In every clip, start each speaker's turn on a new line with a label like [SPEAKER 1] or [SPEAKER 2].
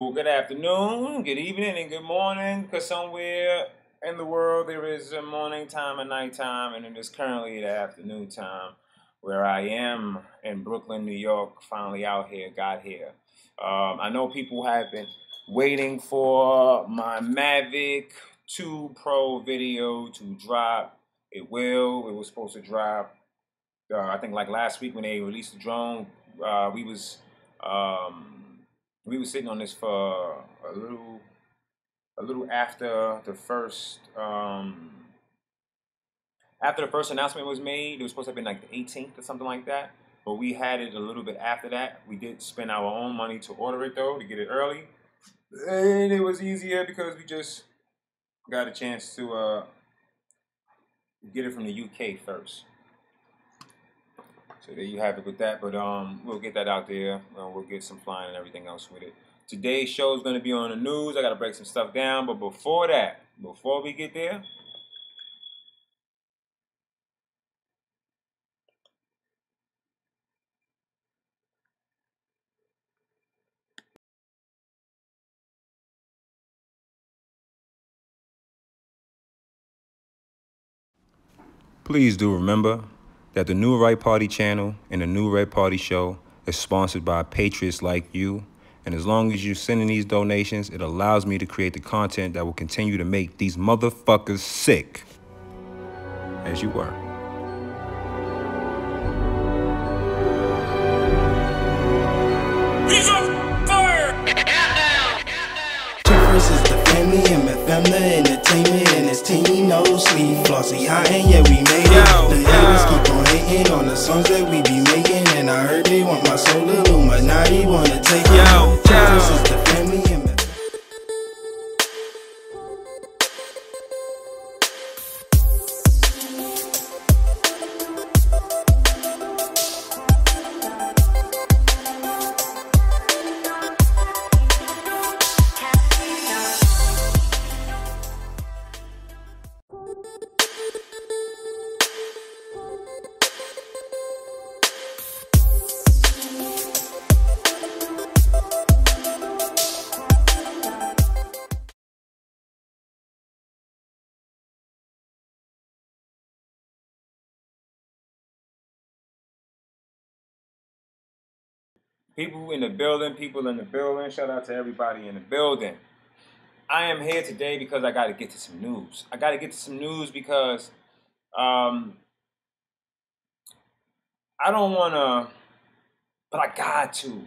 [SPEAKER 1] Well, good afternoon, good evening, and good morning, because somewhere in the world there is a morning time and nighttime, and it is currently the afternoon time where I am in Brooklyn, New York, finally out here, got here. I know people have been waiting for my Mavic 2 Pro video to drop. It will. It was supposed to drop, I think, like last week when they released the drone. We was um, we were sitting on this for a little after the first announcement was made. It was supposed to have been like the 18th or something like that, but we had it a little bit after that. We did spend our own money to order it though, to get it early, and it was easier because we just got a chance to get it from the UK first. So there you have it with that, but we'll get that out there. We'll get some flying and everything else with it. Today's show is going to be on the news. I got to break some stuff down, but before we get there, please do remember that the New Right Party channel and the New Red Party show is sponsored by patriots like you. And as long as you're sending these donations, it allows me to create the content that will continue to make these motherfuckers sick. As you were.
[SPEAKER 2] He's on fire!
[SPEAKER 3] First is the family and my family entertainment and his team no sleep. Flossy high and yeah we made it. The haters keep on hating on the songs that we be making, and I heard they want my soul. Illuminati wanna take it. First is the family and my
[SPEAKER 1] People in the building, shout out to everybody in the building. I am here today because I got to get to some news. Because I don't want to, but I got to.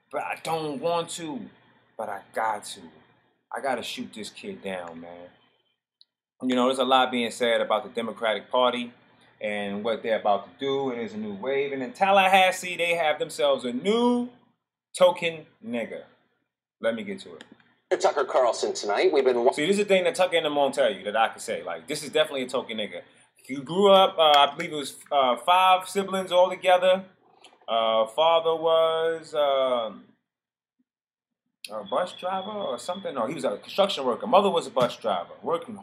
[SPEAKER 1] But I don't want to, but I got to. I got to shoot this kid down, man. You know, there's a lot being said about the Democratic Party and what they're about to do, and there's a new wave. And in Tallahassee, they have themselves a new token nigger. Let me get to it.
[SPEAKER 4] Tucker Carlson tonight. We've been
[SPEAKER 1] See, this is the thing that Tucker and them won't tell you that I can say. Like, this is definitely a token nigga. He grew up, I believe it was 5 siblings all together. Father was a bus driver or something. No, he was a construction worker. Mother was a bus driver. Working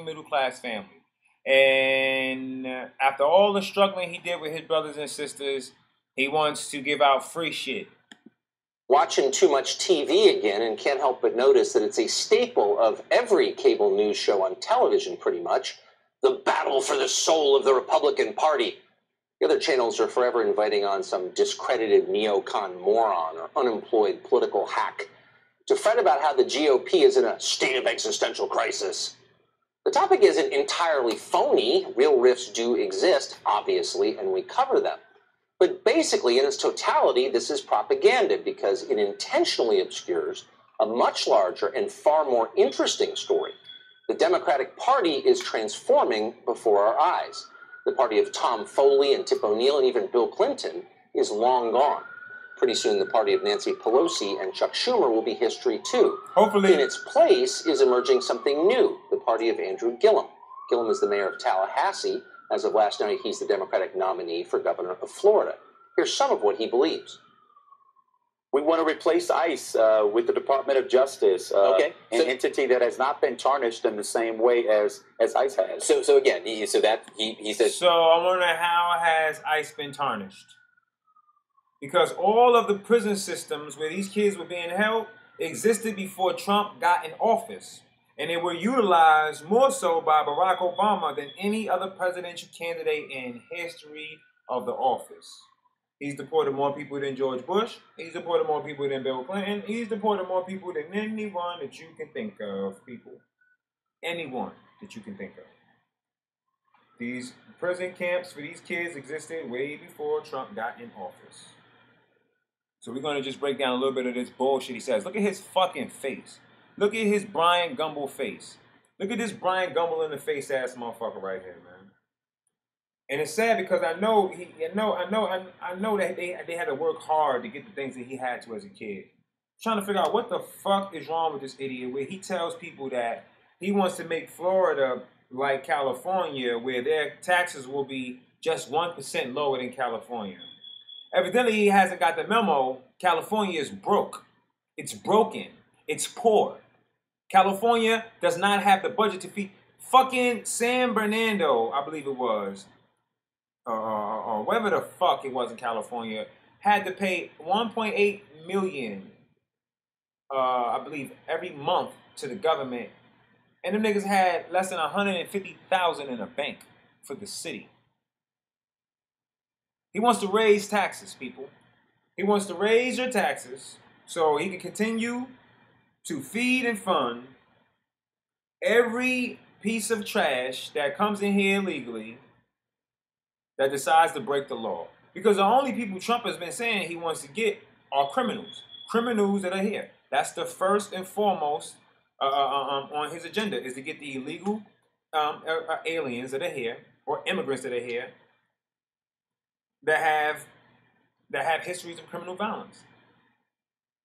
[SPEAKER 1] middle class family. And after all the struggling he did with his brothers and sisters, he wants to give out free shit.
[SPEAKER 4] Watching too much TV again and can't help but notice that it's a staple of every cable news show on television, pretty much. The battle for the soul of the Republican Party. The other channels are forever inviting on some discredited neocon moron or unemployed political hack to fret about how the GOP is in a state of existential crisis. The topic isn't entirely phony. Real rifts do exist, obviously, and we cover them. But basically, in its totality, this is propaganda because it intentionally obscures a much larger and far more interesting story. The Democratic Party is transforming before our eyes. The party of Tom Foley and Tip O'Neill and even Bill Clinton is long gone. Pretty soon, the party of Nancy Pelosi and Chuck Schumer will be history, too.
[SPEAKER 1] Hopefully.
[SPEAKER 4] In its place is emerging something new, the party of Andrew Gillum. Gillum is the mayor of Tallahassee. As of last night, he's the Democratic nominee for governor of Florida. Here's some of what he believes.
[SPEAKER 5] We want to replace ICE with the Department of Justice, an entity that has not been tarnished in the same way as ICE has.
[SPEAKER 4] So again, he said.
[SPEAKER 1] So I wonder, how has ICE been tarnished? Because all of the prison systems where these kids were being held, existed before Trump got in office. And they were utilized more so by Barack Obama than any other presidential candidate in history of the office. He's deported more people than George Bush. He's deported more people than Bill Clinton. He's deported more people than anyone that you can think of, people. Anyone that you can think of. These prison camps for these kids existed way before Trump got in office. So we're going to just break down a little bit of this bullshit he says. Look at his fucking face. Look at his Brian Gumble face. Look at this Brian Gumble in the face ass motherfucker right here, man. And it's sad because I know that they had to work hard to get the things that he had to as a kid. I'm trying to figure out what the fuck is wrong with this idiot where he tells people that he wants to make Florida like California, where their taxes will be just 1% lower than California. Evidently, he hasn't got the memo. California is broke. It's broken. It's poor. California does not have the budget to feed fucking San Bernardino, I believe it was, or whatever the fuck it was in California, had to pay $1.8 million, I believe, every month to the government. And them niggas had less than $150,000 in a bank for the city. He wants to raise taxes, people. He wants to raise your taxes so he can continue to feed and fund every piece of trash that comes in here illegally that decides to break the law. Because the only people Trump has been saying he wants to get are criminals. Criminals that are here. That's the first and foremost on his agenda, is to get the illegal aliens that are here, or immigrants that are here, that have histories of criminal violence.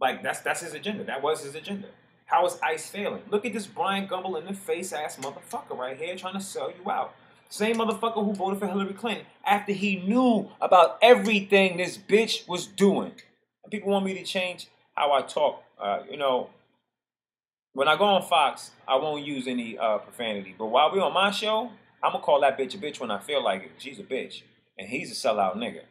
[SPEAKER 1] Like, that's his agenda. That was his agenda. How is ICE failing? Look at this Brian Gumble in the face ass motherfucker right here trying to sell you out. Same motherfucker who voted for Hillary Clinton after he knew about everything this bitch was doing. And people want me to change how I talk. When I go on Fox, I won't use any profanity. But while we're on my show, I'm going to call that bitch a bitch when I feel like it. She's a bitch. And he's a sellout nigga.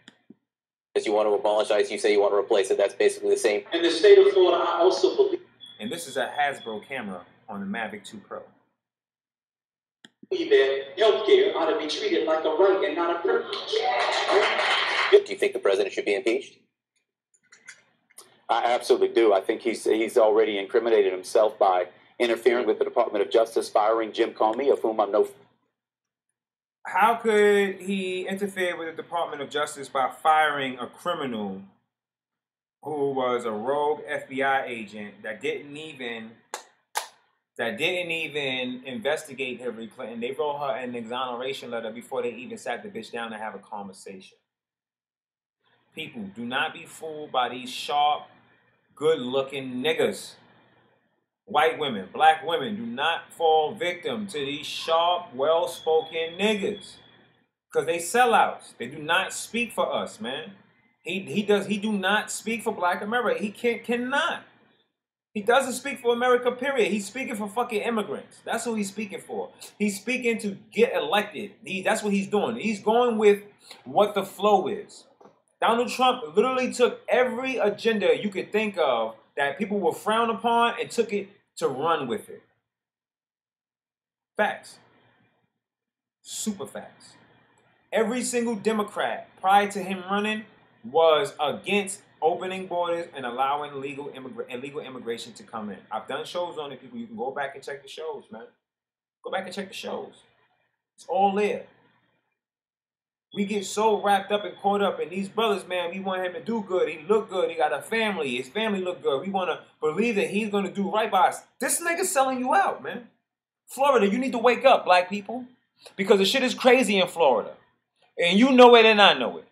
[SPEAKER 4] As you want to abolish ICE, you say you want to replace it. That's basically the same. In the state of Florida, I also believe.
[SPEAKER 1] And this is a Hasbro camera on the Mavic 2 Pro.
[SPEAKER 4] That healthcare ought to be treated like a right and not a privilege. Do you think the president should be impeached?
[SPEAKER 5] I absolutely do. I think he's already incriminated himself by interfering with the Department of Justice, firing Jim Comey, of whom I'm no.
[SPEAKER 1] How could he interfere with the Department of Justice by firing a criminal who was a rogue FBI agent that didn't even investigate Hillary Clinton? They wrote her an exoneration letter before they even sat the bitch down to have a conversation. People, do not be fooled by these sharp, good-looking niggas. White women, black women, do not fall victim to these sharp, well-spoken niggas. Because they sellouts. They do not speak for us, man. He do not speak for black America. He cannot. He doesn't speak for America, period. He's speaking for fucking immigrants. That's who he's speaking for. He's speaking to get elected. That's what he's doing. He's going with what the flow is. Donald Trump literally took every agenda you could think of that people were frowned upon and took it to run with it. Facts. Super facts. Every single Democrat prior to him running was against opening borders and allowing illegal immigration to come in. I've done shows on it, people. You can go back and check the shows, man. Go back and check the shows. It's all there. We get so wrapped up and caught up in these brothers, man. We want him to do good. He look good. He got a family. His family look good. We want to believe that he's going to do right by us. This nigga's selling you out, man. Florida, you need to wake up, black people. Because the shit is crazy in Florida. And you know it and I know it.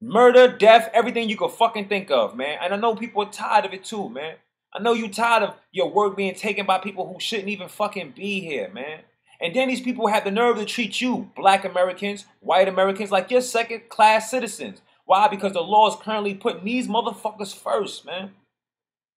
[SPEAKER 1] Murder, death, everything you could fucking think of, man. And I know people are tired of it too, man. I know you tired of your work being taken by people who shouldn't even fucking be here, man. And then these people have the nerve to treat you, black Americans, white Americans, like you're second-class citizens. Why? Because the law is currently putting these motherfuckers first, man.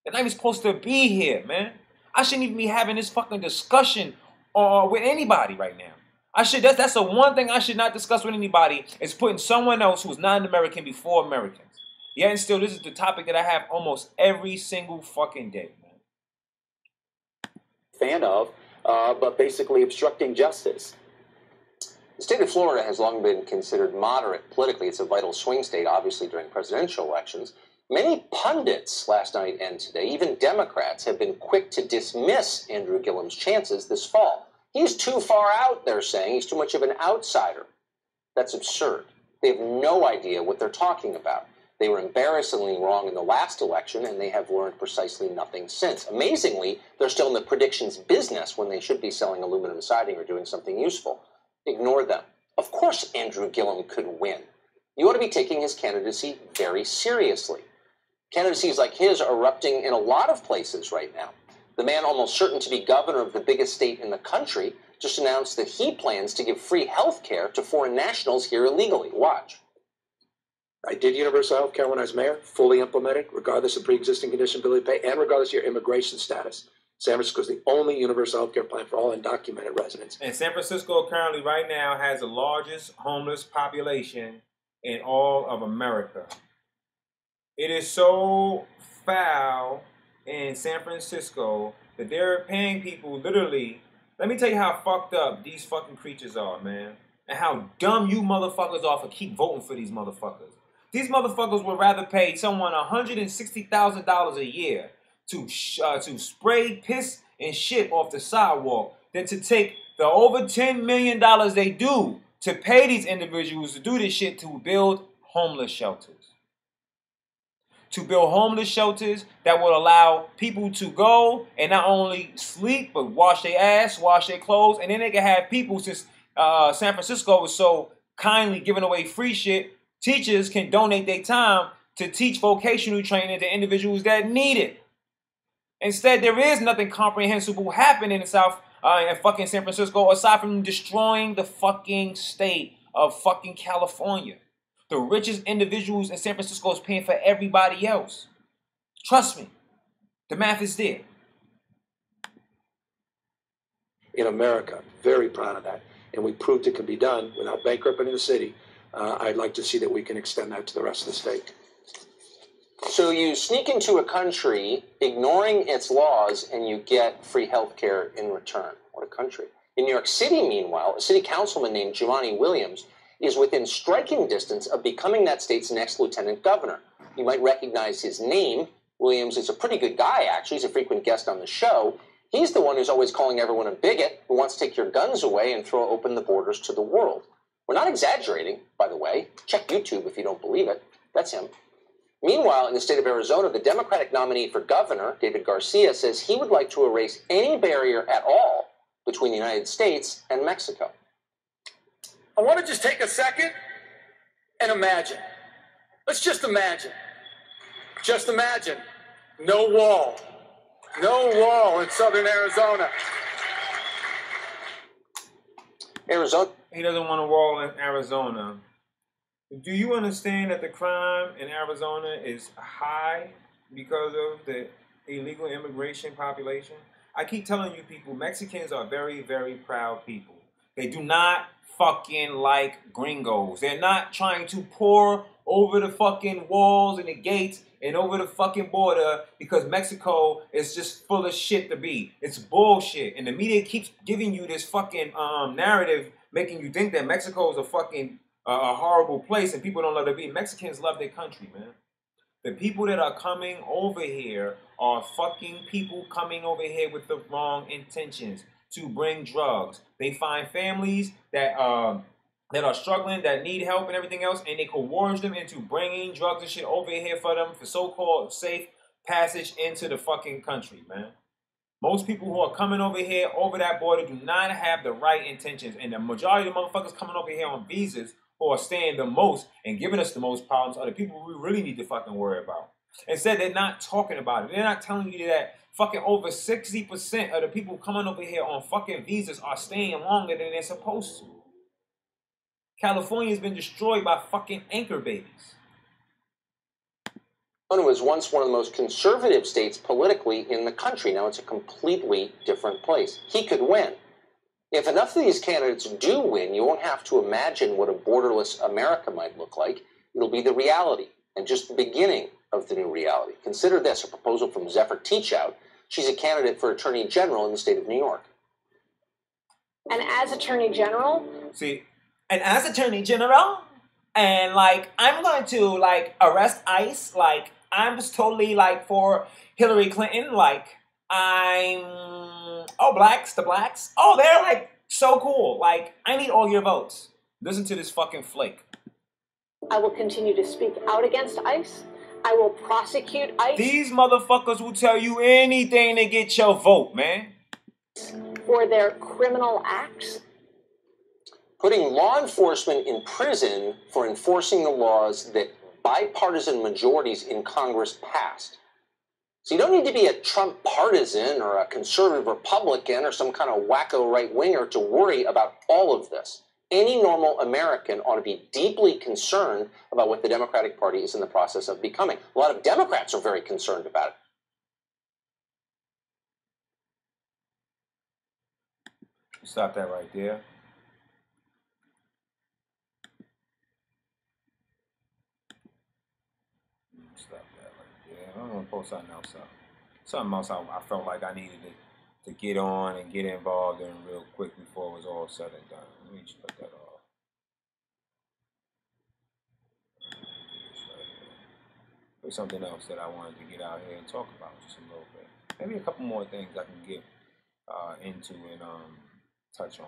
[SPEAKER 1] They're not even supposed to be here, man. I shouldn't even be having this fucking discussion with anybody right now. That's the one thing I should not discuss with anybody, is putting someone else who's not an American before Americans. Yet and still, this is the topic that I have almost every single fucking day, man.
[SPEAKER 5] fan of, but basically obstructing justice.
[SPEAKER 4] The state of Florida has long been considered moderate politically. It's a vital swing state, obviously, during presidential elections. Many pundits last night and today, even Democrats, have been quick to dismiss Andrew Gillum's chances this fall. He's too far out, they're saying. He's too much of an outsider. That's absurd. They have no idea what they're talking about. They were embarrassingly wrong in the last election, and they have learned precisely nothing since. Amazingly, they're still in the predictions business when they should be selling aluminum siding or doing something useful. Ignore them. Of course Andrew Gillum could win. You ought to be taking his candidacy very seriously. Candidacies like his are erupting in a lot of places right now. The man almost certain to be governor of the biggest state in the country just announced that he plans to give free health care to foreign nationals here illegally. Watch.
[SPEAKER 2] I did universal health care when I was mayor, fully implemented, regardless of pre-existing condition, ability to pay, and regardless of your immigration status. San Francisco is the only universal health care plan for all undocumented residents.
[SPEAKER 1] And San Francisco currently, right now, has the largest homeless population in all of America. It is so foul in San Francisco that they're paying people literally. Let me tell you how fucked up these fucking creatures are, man. And how dumb you motherfuckers are for keep voting for these motherfuckers. These motherfuckers would rather pay someone $160,000 a year to spray piss and shit off the sidewalk than to take the over $10 million they do to pay these individuals to do this shit to build homeless shelters. To build homeless shelters that will allow people to go and not only sleep, but wash their ass, wash their clothes, and then they can have people, since San Francisco was so kindly giving away free shit, teachers can donate their time to teach vocational training to individuals that need it. Instead, there is nothing comprehensible happening in fucking San Francisco aside from destroying the fucking state of fucking California. The richest individuals in San Francisco is paying for everybody else. Trust me. The math is there.
[SPEAKER 2] In America, very proud of that. And we proved it can be done without bankrupting the city. I'd like to see that we can extend that to the rest of the state.
[SPEAKER 4] So you sneak into a country ignoring its laws and you get free health care in return. What a country. In New York City, meanwhile, a city councilman named Jumaane Williams is within striking distance of becoming that state's next lieutenant governor. You might recognize his name. Williams is a pretty good guy, actually. He's a frequent guest on the show. He's the one who's always calling everyone a bigot, who wants to take your guns away and throw open the borders to the world. We're not exaggerating, by the way. Check YouTube if you don't believe it. That's him. Meanwhile, in the state of Arizona, the Democratic nominee for governor, David Garcia, says he would like to erase any barrier at all between the United States and Mexico.
[SPEAKER 6] I want to just take a second and imagine. Let's just imagine. Just imagine. No wall. No wall in southern Arizona.
[SPEAKER 4] Arizona.
[SPEAKER 1] He doesn't want a wall in Arizona. Do you understand that the crime in Arizona is high because of the illegal immigration population? I keep telling you people, Mexicans are very, very proud people. They do not fucking like gringos. They're not trying to pour over the fucking walls and the gates and over the fucking border because Mexico is just full of shit to be. It's bullshit. And the media keeps giving you this fucking narrative making you think that Mexico is a fucking a horrible place and people don't love to be. Mexicans love their country, man. The people that are coming over here are fucking people coming over here with the wrong intentions to bring drugs. They find families that are struggling, that need help and everything else, and they coerce them into bringing drugs and shit over here for them for so-called safe passage into the fucking country, man. Most people who are coming over here, over that border, do not have the right intentions. And the majority of the motherfuckers coming over here on visas who are staying the most and giving us the most problems are the people we really need to fucking worry about. Instead, they're not talking about it. They're not telling you that fucking over 60% of the people coming over here on fucking visas are staying longer than they're supposed to. California's been destroyed by fucking anchor babies.
[SPEAKER 4] It was once one of the most conservative states politically in the country. Now it's a completely different place. He could win. If enough of these candidates do win, you won't have to imagine what a borderless America might look like. It'll be the reality and just the beginning of the new reality. Consider this, a proposal from Zephyr Teachout She's a candidate for Attorney General in the state of New York.
[SPEAKER 7] And as Attorney General?
[SPEAKER 1] See, and as Attorney General, and like, I'm going to like arrest ICE, like, I'm just totally like for Hillary Clinton, like, blacks, the blacks, oh, they're like so cool, like, I need all your votes. Listen to this fucking flake.
[SPEAKER 7] I will continue to speak out against ICE. I will prosecute ICE.
[SPEAKER 1] These motherfuckers will tell you anything to get your vote, man.
[SPEAKER 7] For their criminal acts.
[SPEAKER 4] Putting law enforcement in prison for enforcing the laws that bipartisan majorities in Congress passed. So you don't need to be a Trump partisan or a conservative Republican or some kind of wacko right-winger to worry about all of this. Any normal American ought to be deeply concerned about what the Democratic Party is in the process of becoming. A lot of Democrats are very concerned about it.
[SPEAKER 1] Stop that right there. Stop that right there. I'm going to post something else up. Something else I felt like I needed to get on and get involved in real quick before it was all said and done. Let me just put that off. There's something else that I wanted to get out here and talk about just a little bit. Maybe a couple more things I can get into and touch on.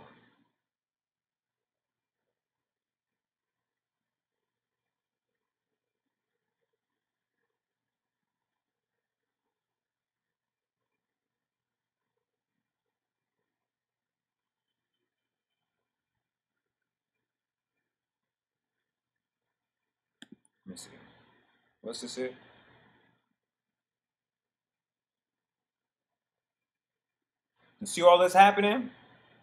[SPEAKER 1] Let me see. What's this here? You see all this happening?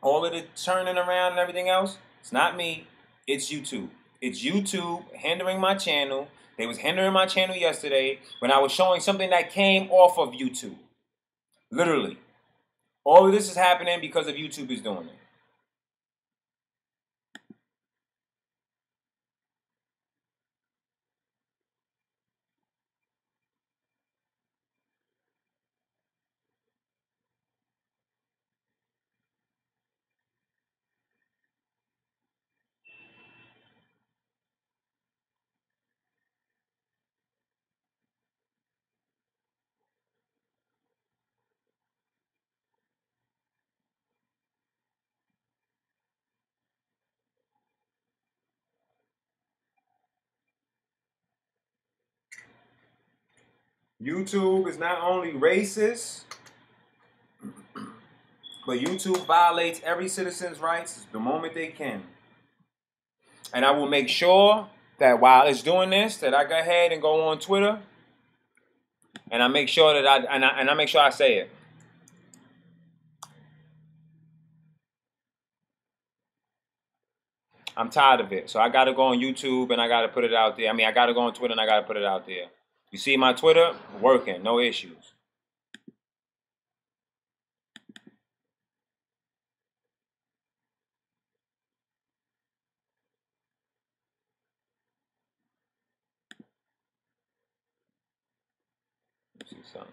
[SPEAKER 1] All of the turning around and everything else? It's not me. It's YouTube. It's YouTube hindering my channel. They was hindering my channel yesterday when I was showing something that came off of YouTube. Literally. All of this is happening because of YouTube is doing it. YouTube is not only racist, but YouTube violates every citizen's rights the moment they can. And I will make sure that while it's doing this, that I go ahead and go on Twitter, and I make sure that I make sure I say it. I'm tired of it. So I got to go on YouTube and I got to put it out there. I mean, I got to go on Twitter and I got to put it out there. You see my Twitter? Working. No issues. Let's see something.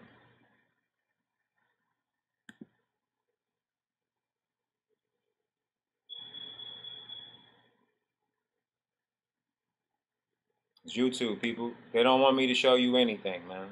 [SPEAKER 1] It's YouTube, people. They don't want me to show you anything, man.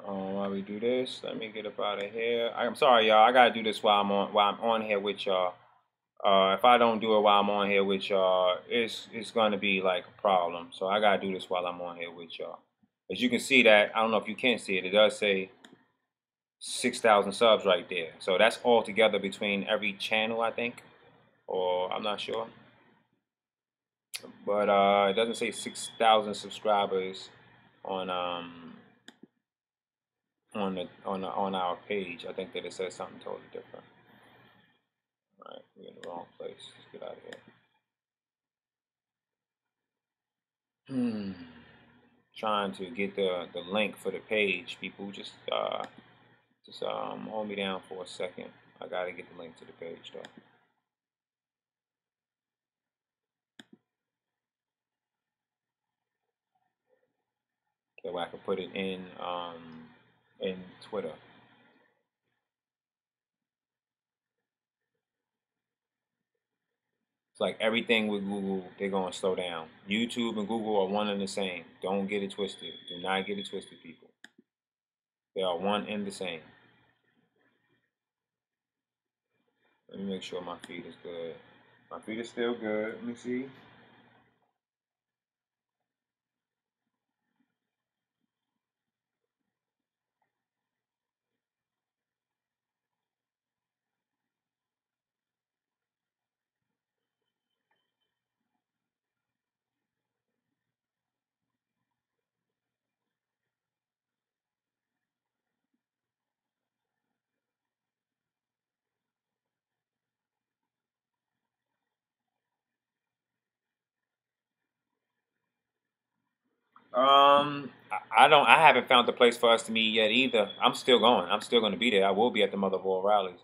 [SPEAKER 1] While we do this, let me get up out of here. I'm sorry, y'all. I gotta do this while I'm on here with y'all. If I don't do it while I'm on here with y'all, it's gonna be like a problem. So I gotta do this while I'm on here with y'all. As you can see that, I don't know if you can see it. It does say 6,000 subs right there. So that's all together between every channel, I think, or I'm not sure. But it doesn't say 6,000 subscribers on our page. I think that it says something totally different. All right, we're in the wrong place. Let's get out of here. Trying to get the link for the page. People just hold me down for a second. I gotta get the link to the page though. So I can put it in Twitter. It's like everything with Google, they're gonna slow down. YouTube and Google are one and the same. Don't get it twisted. Do not get it twisted, people. They are one and the same. Let me make sure my feed is good. My feed is still good. Let me see. I haven't found the place for us to meet yet either. I'm still going. I'm still going to be there. I will be at the Mother of All rallies.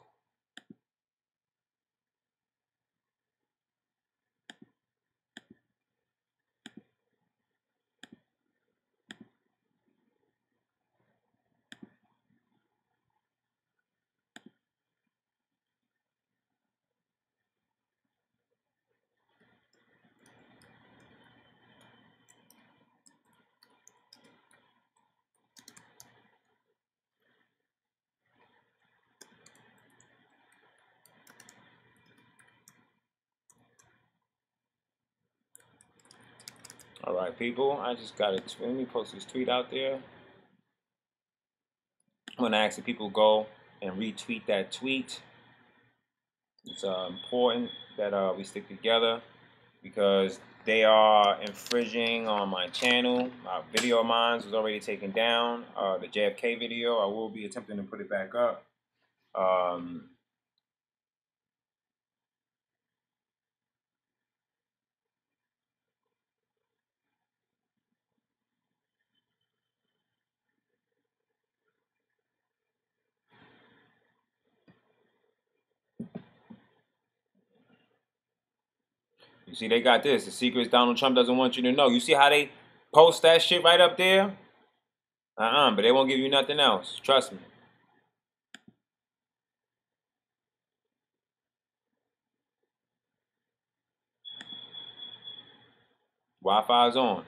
[SPEAKER 1] All right, people. I just got it. Let me post this tweet out there. I'm going to ask the people go and retweet that tweet. It's important that we stick together because they are infringing on my channel. My video of mine was already taken down. The JFK video, I will be attempting to put it back up. You see, they got this. The secrets Donald Trump doesn't want you to know. You see how they post that shit right up there? But they won't give you nothing else. Trust me. Wi-Fi is on.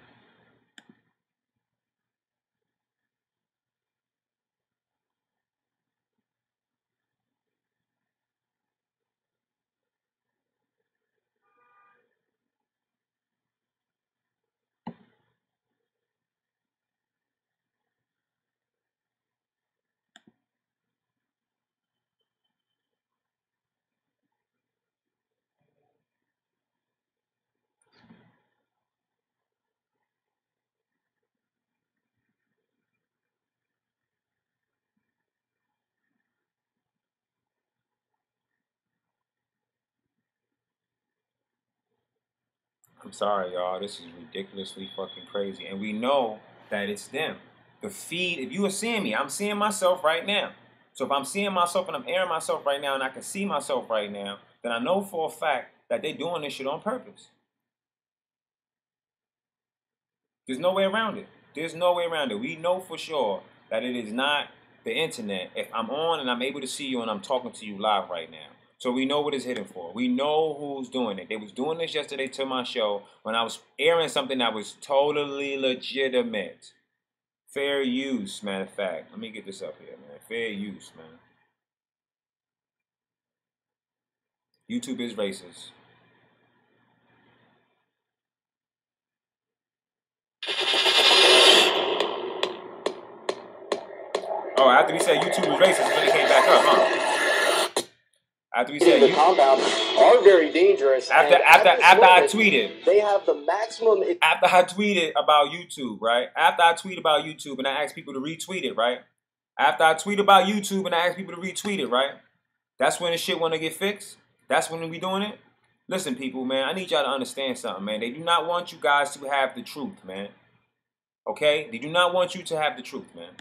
[SPEAKER 1] I'm sorry, y'all. This is ridiculously fucking crazy. And we know that it's them. The feed, if you are seeing me, I'm seeing myself right now. So if I'm seeing myself and I'm airing myself right now and I can see myself right now, then I know for a fact that they're doing this shit on purpose. There's no way around it. There's no way around it. We know for sure that it is not the internet. If I'm on and I'm able to see you and I'm talking to you live right now. So we know what it's hidden for. We know who's doing it. They was doing this yesterday to my show when I was airing something that was totally legitimate. Fair use, matter of fact. Let me get this up here, man. Fair use, man. YouTube is racist. Oh, after we said YouTube was racist, when it came back up, huh? After we said
[SPEAKER 8] the compound are very dangerous.
[SPEAKER 1] After I tweeted,
[SPEAKER 8] they have the maximum.
[SPEAKER 1] After I tweeted about YouTube, right? After I tweet about YouTube and I asked people to retweet it, right? After I tweet about YouTube and I ask people to retweet it, right? That's when the shit want to get fixed. That's when we doing it. Listen, people, man, I need y'all to understand something, man. They do not want you guys to have the truth, man. Okay? They do not want you to have the truth, man.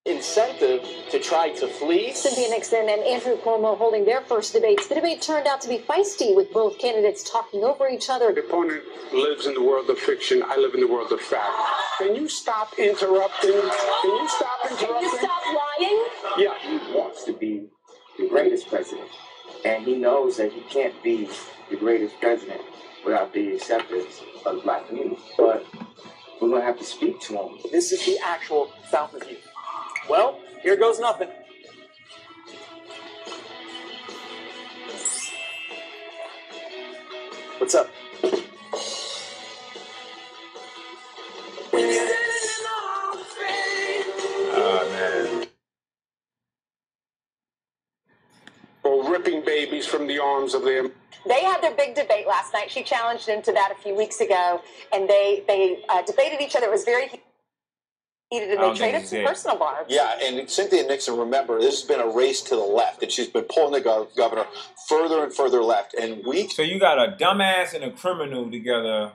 [SPEAKER 8] Incentive to try to flee.
[SPEAKER 7] Cynthia Nixon and Andrew Cuomo holding their first debates. The debate turned out to be feisty, with both candidates talking over each other.
[SPEAKER 9] The opponent lives in the world of fiction. I live in the world of fact. Can you stop interrupting? Can you stop interrupting?
[SPEAKER 7] Can you stop lying?
[SPEAKER 9] Yeah.
[SPEAKER 10] He wants to be the greatest president. And he knows that he can't be the greatest president without the acceptance of the black community. But we're going to have to speak to him.
[SPEAKER 8] This is the actual fountain of youth. Well, here goes nothing. What's up?
[SPEAKER 1] Oh, man.
[SPEAKER 9] Or ripping babies from the arms of their...
[SPEAKER 7] They had their big debate last night. She challenged him to that a few weeks ago, and they debated each other. It was very heated, and they traded some personal barbs.
[SPEAKER 4] Yeah, and Cynthia Nixon, remember, this has been a race to the left, and she's been pulling the governor further and further left. And
[SPEAKER 1] So you got a dumbass and a criminal together.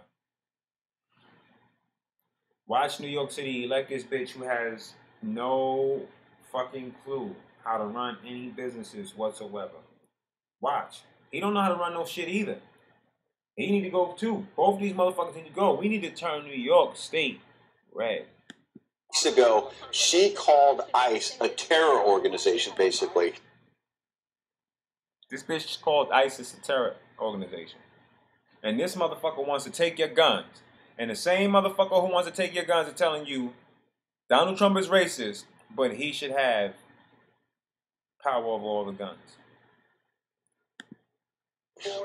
[SPEAKER 1] Watch New York City elect this bitch who has no fucking clue how to run any businesses whatsoever. Watch. He don't know how to run no shit either. He need to go too. Both of these motherfuckers need to go. We need to turn New York State red.
[SPEAKER 4] Weeks ago, she called ICE a terror organization, basically.
[SPEAKER 1] This bitch called ISIS a terror organization. And this motherfucker wants to take your guns. And the same motherfucker who wants to take your guns is telling you Donald Trump is racist, but he should have power over all the guns.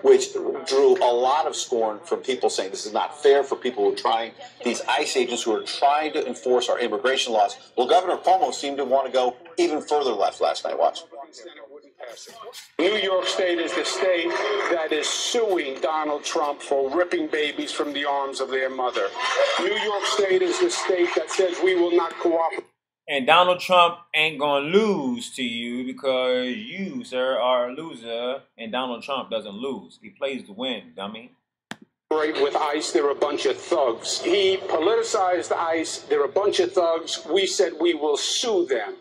[SPEAKER 4] Which drew a lot of scorn from people saying this is not fair for people who are trying, these ICE agents who are trying to enforce our immigration laws. Well, Governor Cuomo seemed to want to go even further left last night. Watch.
[SPEAKER 9] New York State is the state that is suing Donald Trump for ripping babies from the arms of their mother. New York State is the state that says we will not cooperate.
[SPEAKER 1] And Donald Trump ain't gonna lose to you because you, sir, are a loser, and Donald Trump doesn't lose. He plays to win, dummy.
[SPEAKER 9] With ICE, they're a bunch of thugs. He politicized ICE. They're a bunch of thugs. We said we will sue them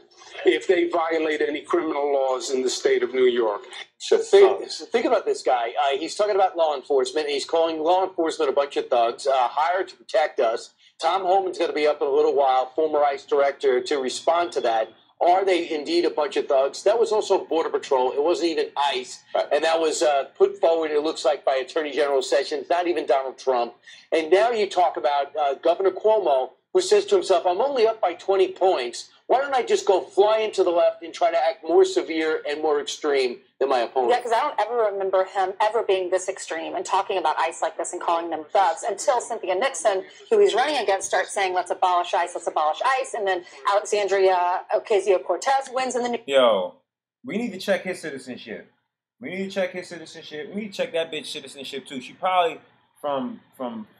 [SPEAKER 9] if they violate any criminal laws in the state of New York.
[SPEAKER 8] So think about this guy. He's talking about law enforcement. He's calling law enforcement a bunch of thugs, hired to protect us. Tom Homan's going to be up in a little while, former ICE director, to respond to that. Are they indeed a bunch of thugs? That was also Border Patrol. It wasn't even ICE. Right. And that was put forward, it looks like, by Attorney General Sessions, not even Donald Trump. And now you talk about Governor Cuomo, who says to himself, I'm only up by 20 points. Why don't I just go flying to the left and try to act more severe and more extreme than my opponent?
[SPEAKER 7] Yeah, because I don't ever remember him ever being this extreme and talking about ICE like this and calling them thugs until Cynthia Nixon, who he's running against, starts saying, let's abolish ICE, and then Alexandria Ocasio-Cortez wins in the...
[SPEAKER 1] Yo, we need to check his citizenship. We need to check his citizenship. We need to check that bitch citizenship, too. She probably from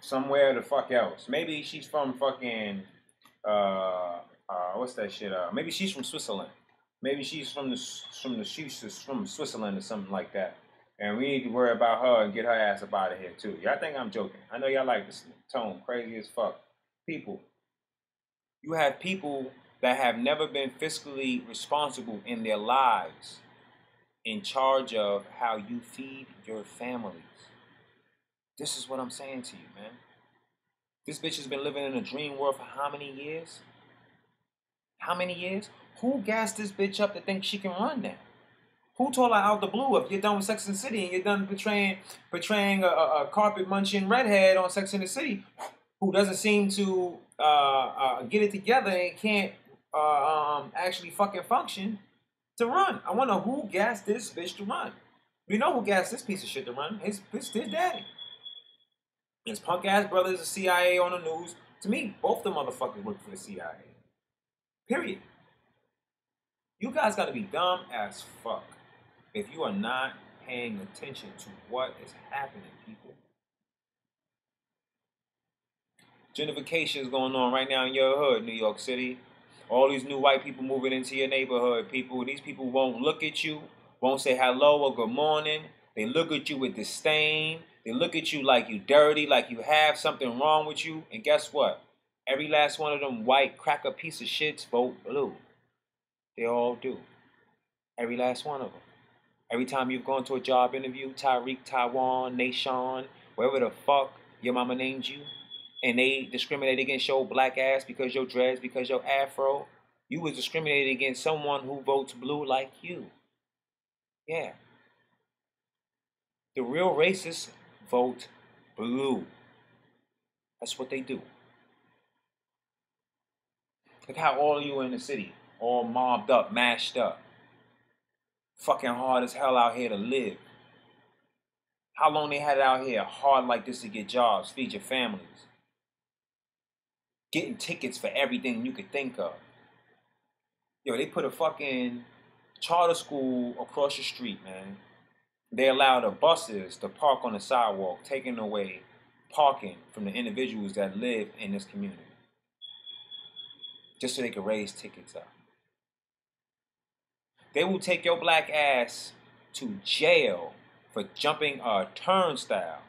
[SPEAKER 1] somewhere the fuck else. Maybe she's from fucking... what's that shit? Maybe she's from Switzerland. Maybe she's from Switzerland or something like that. And we need to worry about her and get her ass up out of here too. Y'all think I'm joking? I know y'all like this tone, crazy as fuck. People, you have people that have never been fiscally responsible in their lives, in charge of how you feed your families. This is what I'm saying to you, man. This bitch has been living in a dream world for how many years? How many years? Who gassed this bitch up to think she can run now? Who told her out the blue, if you're done with Sex and the City and you're done portraying a carpet munching redhead on Sex and the City, who doesn't seem to get it together and can't actually fucking function to run. I want to know who gassed this bitch to run. We know who gassed this piece of shit to run. His daddy. His punk ass brother is the CIA on the news. To me, both the motherfuckers work for the CIA. Period. You guys got to be dumb as fuck if you are not paying attention to what is happening, people. Gentrification is going on right now in your hood, New York City. All these new white people moving into your neighborhood, people. These people won't look at you, won't say hello or good morning. They look at you with disdain. They look at you like you dirty, like you have something wrong with you. And guess what? Every last one of them white cracker piece of shits vote blue. They all do. Every last one of them. Every time you've gone to a job interview, Tyreek, Taiwan, Nation, wherever the fuck your mama named you, and they discriminate against your black ass because your dreads, because your afro, you was discriminated against someone who votes blue like you. Yeah. The real racists vote blue. That's what they do. Look how all of you in the city, all mobbed up, mashed up. Fucking hard as hell out here to live. How long they had it out here hard like this to get jobs, feed your families. Getting tickets for everything you could think of. Yo, they put a fucking charter school across the street, man. They allow the buses to park on the sidewalk, taking away parking from the individuals that live in this community. Just so they could raise tickets up. They will take your black ass to jail for jumping a turnstile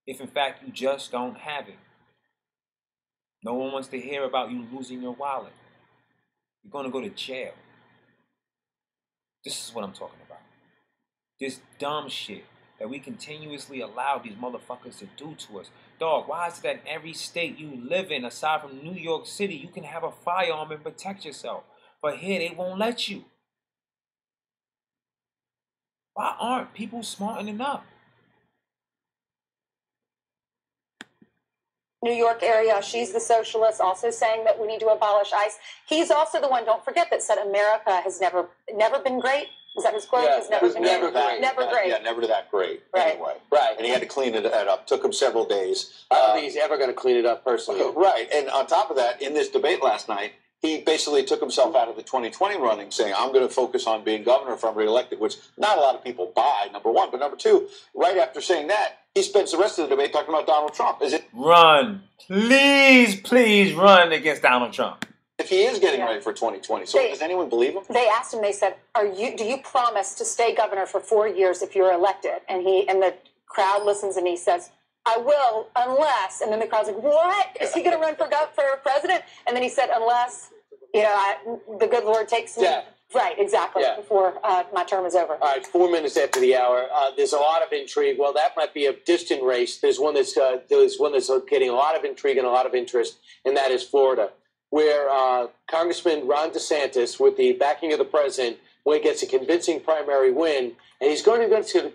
[SPEAKER 1] if in fact you just don't have it. No one wants to hear about you losing your wallet. You're going to go to jail. This is what I'm talking about. This dumb shit that we continuously allow these motherfuckers to do to us. Dog, why is it that in every state you live in, aside from New York City, you can have a firearm and protect yourself? But here, they won't let you. Why aren't people smartening up?
[SPEAKER 7] New York area, she's the socialist, also saying that we need to abolish ICE. He's also the one, don't forget, that said America has never been great. Is that his quote?
[SPEAKER 8] Yeah,
[SPEAKER 7] it's never been
[SPEAKER 8] never
[SPEAKER 7] great. Never great.
[SPEAKER 5] Yeah, never that great.
[SPEAKER 7] Right.
[SPEAKER 5] Anyway.
[SPEAKER 8] Right.
[SPEAKER 5] And he had to clean it up. Took him several days.
[SPEAKER 8] I don't think he's ever going to clean it up personally.
[SPEAKER 5] Right. And on top of that, in this debate last night, he basically took himself out of the 2020 running, saying, I'm going to focus on being governor if I'm reelected, which not a lot of people buy, number one. But number two, right after saying that, he spends the rest of the debate talking about Donald Trump. Is it
[SPEAKER 1] run? Please run against Donald Trump.
[SPEAKER 5] If he is getting ready for 2020, so does anyone believe him?
[SPEAKER 7] They asked him. They said, do you promise to stay governor for 4 years if you're elected? And the crowd listens and he says, I will, unless. And then the crowd's like, what? Is he going to run for president? And then he said, unless, the good Lord takes me.
[SPEAKER 8] Yeah.
[SPEAKER 7] Right, exactly. Yeah. Before my term is over.
[SPEAKER 8] All right, 4 minutes after the hour. There's a lot of intrigue. Well, that might be a distant race. There's one that's getting a lot of intrigue and a lot of interest, and that is Florida, where Congressman Ron DeSantis, with the backing of the president, gets a convincing primary win, and he's going against an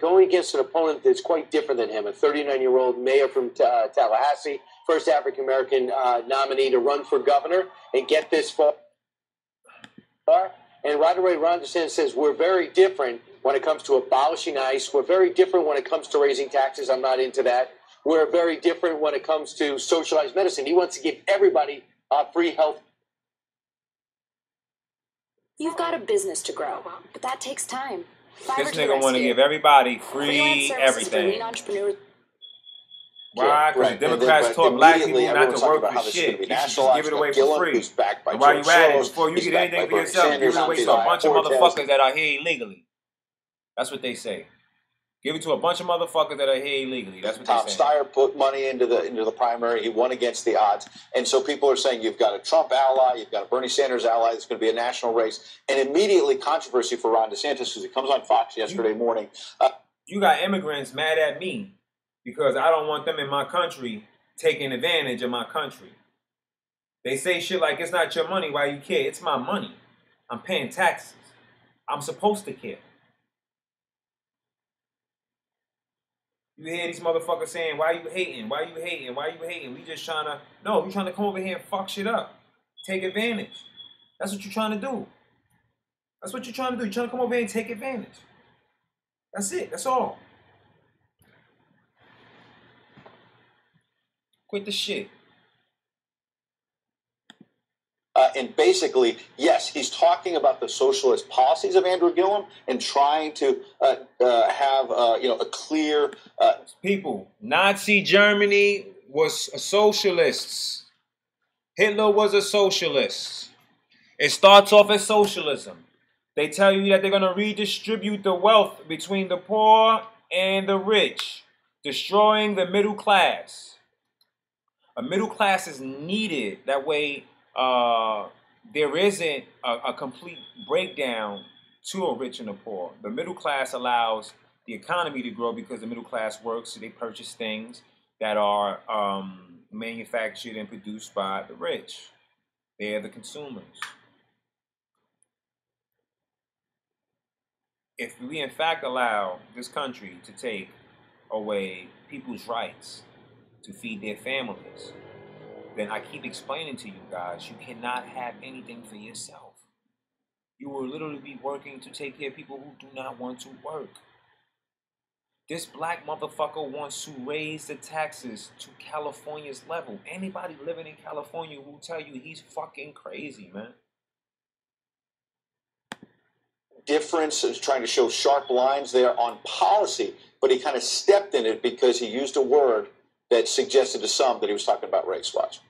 [SPEAKER 8] opponent that's quite different than him, a 39-year-old mayor from Tallahassee, first African-American nominee to run for governor and get this far. And right away, Ron DeSantis says, we're very different when it comes to abolishing ICE. We're very different when it comes to raising taxes. I'm not into that. We're very different when it comes to socialized medicine. He wants to give everybody free health.
[SPEAKER 11] You've got a business to grow, but that takes time.
[SPEAKER 1] This nigga want to give everybody free everything. Why? Because the Democrats taught black people not to work for shit. You should just give it away for free. And while you at it, before you get anything for yourself, give it away to a bunch of motherfuckers that are here illegally. That's what they say. Give it to a bunch of motherfuckers that are here illegally. That's what
[SPEAKER 5] Tom
[SPEAKER 1] they say.
[SPEAKER 5] Steyer put money into the primary. He won against the odds. And so people are saying you've got a Trump ally, you've got a Bernie Sanders ally. It's going to be a national race. And immediately controversy for Ron DeSantis because he comes on Fox yesterday morning.
[SPEAKER 1] You got immigrants mad at me because I don't want them in my country taking advantage of my country. They say shit like, it's not your money, why you care? It's my money. I'm paying taxes. I'm supposed to care. You hear these motherfuckers saying, why you hating? Why you hating? Why you hating? We just trying to, no, you trying to come over here and fuck shit up. Take advantage. That's what you're trying to do. That's what you're trying to do. You're trying to come over here and take advantage. That's it. That's all. Quit the shit.
[SPEAKER 5] And basically, yes, he's talking about the socialist policies of Andrew Gillum and trying to have a clear
[SPEAKER 1] people. Nazi Germany was a socialist. Hitler was a socialist. It starts off as socialism. They tell you that they're going to redistribute the wealth between the poor and the rich, destroying the middle class. A middle class is needed. That way, there isn't a complete breakdown to a rich and a poor. The middle class allows the economy to grow because the middle class works, so they purchase things that are manufactured and produced by the rich. They're the consumers. If we in fact allow this country to take away people's rights to feed their families, then I keep explaining to you guys, you cannot have anything for yourself. You will literally be working to take care of people who do not want to work. This black motherfucker wants to raise the taxes to California's level. Anybody living in California will tell you he's fucking crazy, man.
[SPEAKER 5] difference, is trying to show sharp lines there on policy, but he kind of stepped in it because he used a word that suggested to some that he was talking about race. Watch.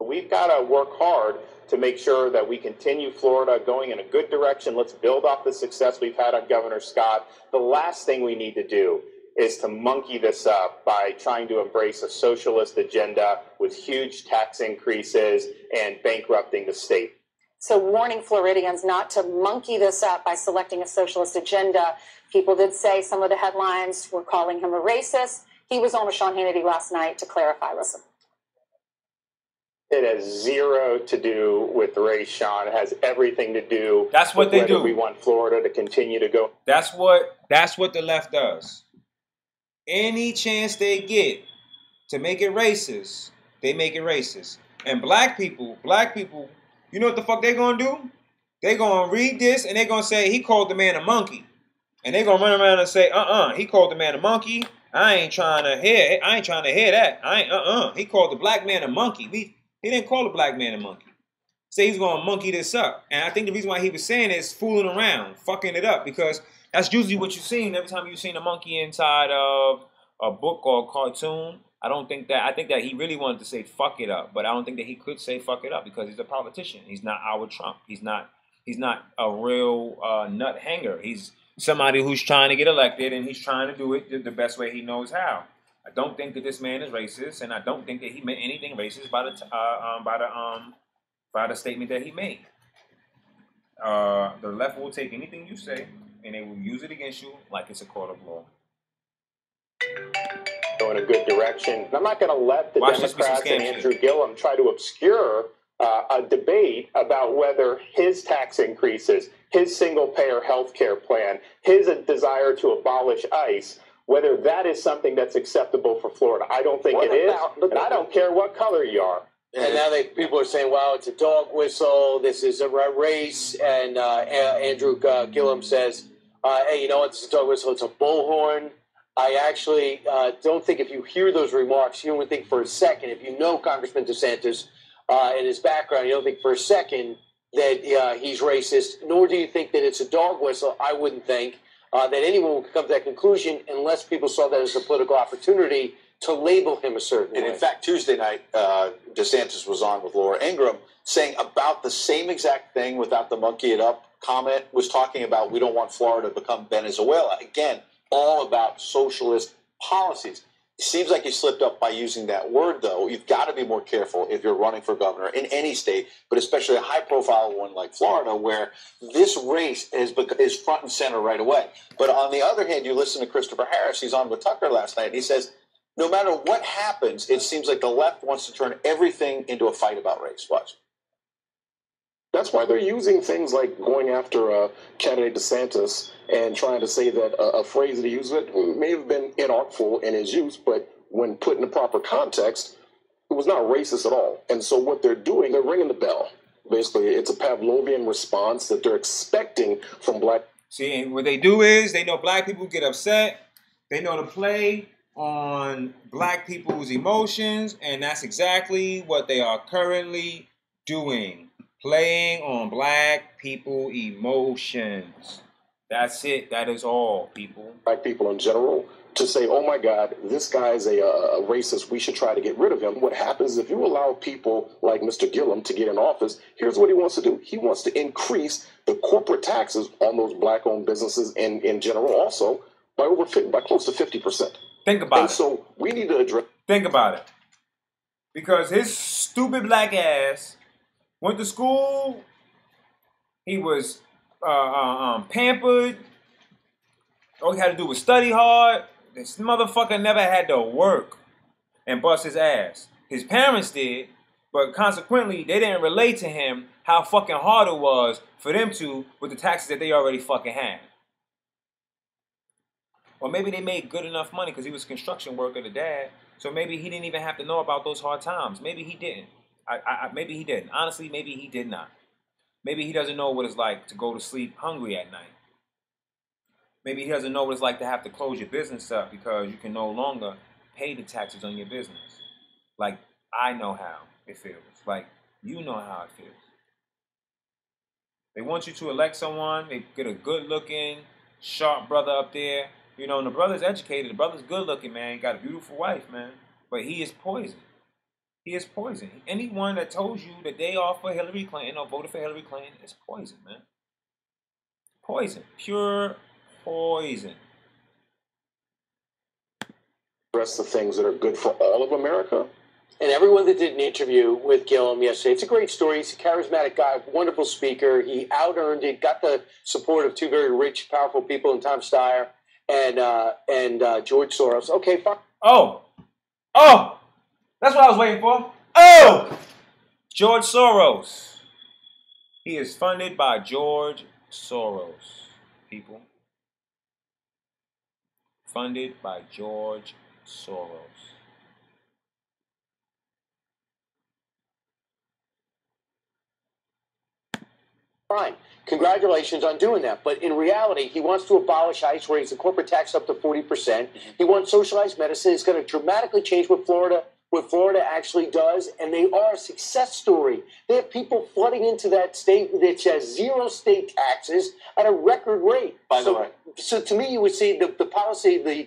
[SPEAKER 12] We've got to work hard to make sure that we continue Florida going in a good direction. Let's build off the success we've had on Governor Scott. The last thing we need to do is to monkey this up by trying to embrace a socialist agenda with huge tax increases and bankrupting the state.
[SPEAKER 7] So warning Floridians not to monkey this up by selecting a socialist agenda. People did say some of the headlines were calling him a racist. He was on with Sean Hannity last night to clarify. Listen.
[SPEAKER 12] It has zero to do with race, Sean. It has everything to do
[SPEAKER 1] That's what
[SPEAKER 12] with
[SPEAKER 1] they
[SPEAKER 12] whether
[SPEAKER 1] do.
[SPEAKER 12] we want Florida to continue to go.
[SPEAKER 1] That's what the left does. Any chance they get to make it racist, they make it racist. And black people, you know what the fuck they gonna do? They gonna read this and they gonna say he called the man a monkey. And they gonna run around and say, he called the man a monkey. I ain't trying to hear that. He called the black man a monkey. He didn't call the black man a monkey. Say he's gonna monkey this up. And I think the reason why he was saying it is fooling around, fucking it up, because that's usually what you've seen every time you've seen a monkey inside of a book or a cartoon. I think that he really wanted to say fuck it up, but I don't think that he could say fuck it up because he's a politician. He's not our Trump. He's not a real nut hanger. He's somebody who's trying to get elected and he's trying to do it the best way he knows how. I don't think that this man is racist, and I don't think that he meant anything racist by the statement that he made. The left will take anything you say and they will use it against you like it's a court of law.
[SPEAKER 12] Go in a good direction. I'm not going to let the Democrats and Andrew Gillum try to obscure a debate about whether his tax increases, his single-payer health care plan, his desire to abolish ICE, whether that is something that's acceptable for Florida. I don't think it is, and I don't care what color you are.
[SPEAKER 8] And now people are saying, well, it's a dog whistle, this is a race, and Andrew Gillum says, hey, you know what, it's a dog whistle, it's a bullhorn. I actually don't think if you hear those remarks, you don't think for a second, if you know Congressman DeSantis and his background, you don't think for a second that he's racist, nor do you think that it's a dog whistle. I wouldn't think that anyone would come to that conclusion unless people saw that as a political opportunity to label him a certain way.
[SPEAKER 5] And in fact, Tuesday night, DeSantis was on with Laura Ingraham saying about the same exact thing without the monkey it up comment, was talking about we don't want Florida to become Venezuela. Again, all about socialist policies. It seems like you slipped up by using that word, though. You've got to be more careful if you're running for governor in any state, but especially a high-profile one like Florida, where this race is front and center right away. But on the other hand, you listen to Christopher Harris. He's on with Tucker last night, and he says, no matter what happens, it seems like the left wants to turn everything into a fight about race. Watch.
[SPEAKER 13] That's why they're using things like going after candidate DeSantis and trying to say that a phrase that he used may have been inartful in his use, but when put in the proper context, it was not racist at all. And so what they're doing, they're ringing the bell. Basically, it's a Pavlovian response that they're expecting from black.
[SPEAKER 1] See, and what they do is they know black people get upset. They know to play on black people's emotions, and that's exactly what they are currently doing. Playing on black people emotions. That's it. That is all, people.
[SPEAKER 13] Black people in general, to say, oh my God, this guy's a racist, we should try to get rid of him. What happens if you allow people like Mr. Gillum to get in office, here's what he wants to do. He wants to increase the corporate taxes on those black-owned businesses and in general also by close to 50%.
[SPEAKER 1] Think about it.
[SPEAKER 13] And so we need to address...
[SPEAKER 1] Think about it. Because his stupid black ass went to school, he was pampered. All he had to do was study hard. This motherfucker never had to work and bust his ass. His parents did, but consequently, they didn't relate to him how fucking hard it was for them to with the taxes that they already fucking had. Or maybe they made good enough money because he was a construction worker, the dad, so maybe he didn't even have to know about those hard times. Maybe he didn't. Maybe he didn't. Honestly, maybe he did not. Maybe he doesn't know what it's like to go to sleep hungry at night. Maybe he doesn't know what it's like to have to close your business up because you can no longer pay the taxes on your business. Like, I know how it feels. Like, you know how it feels. They want you to elect someone. They get a good-looking, sharp brother up there. You know, and the brother's educated. The brother's good-looking, man. He got a beautiful wife, man. But he is poison. He is poison. Anyone that told you that they are for Hillary Clinton or voted for Hillary Clinton is poison, man. Poison. Pure poison.
[SPEAKER 13] Address the things that are good for all of America.
[SPEAKER 8] And everyone that did an interview with Gillum yesterday, it's a great story. He's a charismatic guy, wonderful speaker. He out-earned it, got the support of two very rich, powerful people in Tom Steyer and George Soros. Okay, fine.
[SPEAKER 1] Oh! That's what I was waiting for. Oh! George Soros. He is funded by George Soros, people. Funded by George Soros.
[SPEAKER 8] Fine. Congratulations on doing that. But in reality, he wants to abolish ICE, raise the corporate tax up to 40%. He wants socialized medicine. It's going to dramatically change what Florida actually does, and they are a success story. They have people flooding into that state that has zero state taxes at a record rate.
[SPEAKER 5] By the way.
[SPEAKER 8] So to me, you would see the policy, the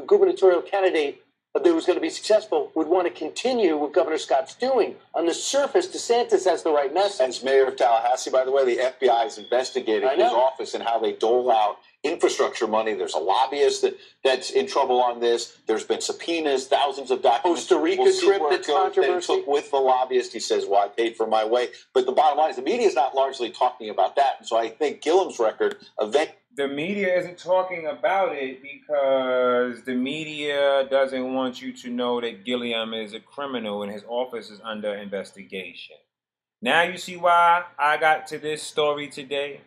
[SPEAKER 8] gubernatorial candidate that was going to be successful would want to continue what Governor Scott's doing. On the surface, DeSantis has the right message.
[SPEAKER 5] As mayor of Tallahassee, by the way, the FBI is investigating his office and how they dole out infrastructure money. There's a lobbyist that's in trouble on this. There's been subpoenas, thousands of documents.
[SPEAKER 8] Costa Rica trip that's controversy.
[SPEAKER 5] Took with the lobbyist. He says, well, I paid for my way. But the bottom line is the media is not largely talking about that. And so I think Gillum's record eventually...
[SPEAKER 1] The media isn't talking about it because the media doesn't want you to know that Gillum is a criminal and his office is under investigation. Now you see why I got to this story today?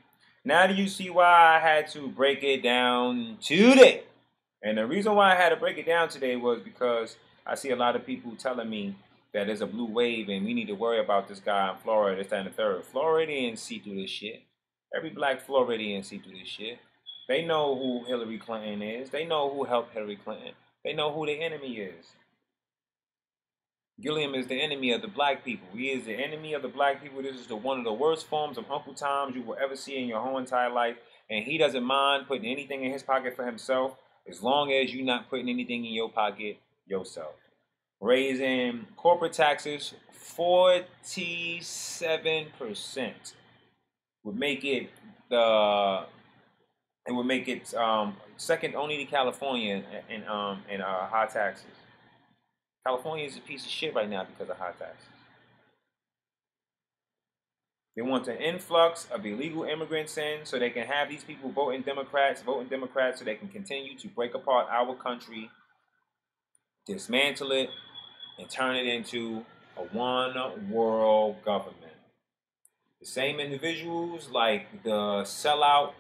[SPEAKER 1] Now do you see why I had to break it down today? And the reason why I had to break it down today was because I see a lot of people telling me that there's a blue wave and we need to worry about this guy in Florida, this, that, and the third. Floridians see through this shit. Every black Floridian see through this shit. They know who Hillary Clinton is. They know who helped Hillary Clinton. They know who the enemy is. Gillum is the enemy of the black people. He is the enemy of the black people. This is one of the worst forms of Uncle Toms you will ever see in your whole entire life. And he doesn't mind putting anything in his pocket for himself as long as you're not putting anything in your pocket yourself. Raising corporate taxes 47% would make it second only to California in high taxes. California is a piece of shit right now because of high taxes. They want an influx of illegal immigrants in so they can have these people voting Democrats so they can continue to break apart our country, dismantle it, and turn it into a one-world government. The same individuals like the sellout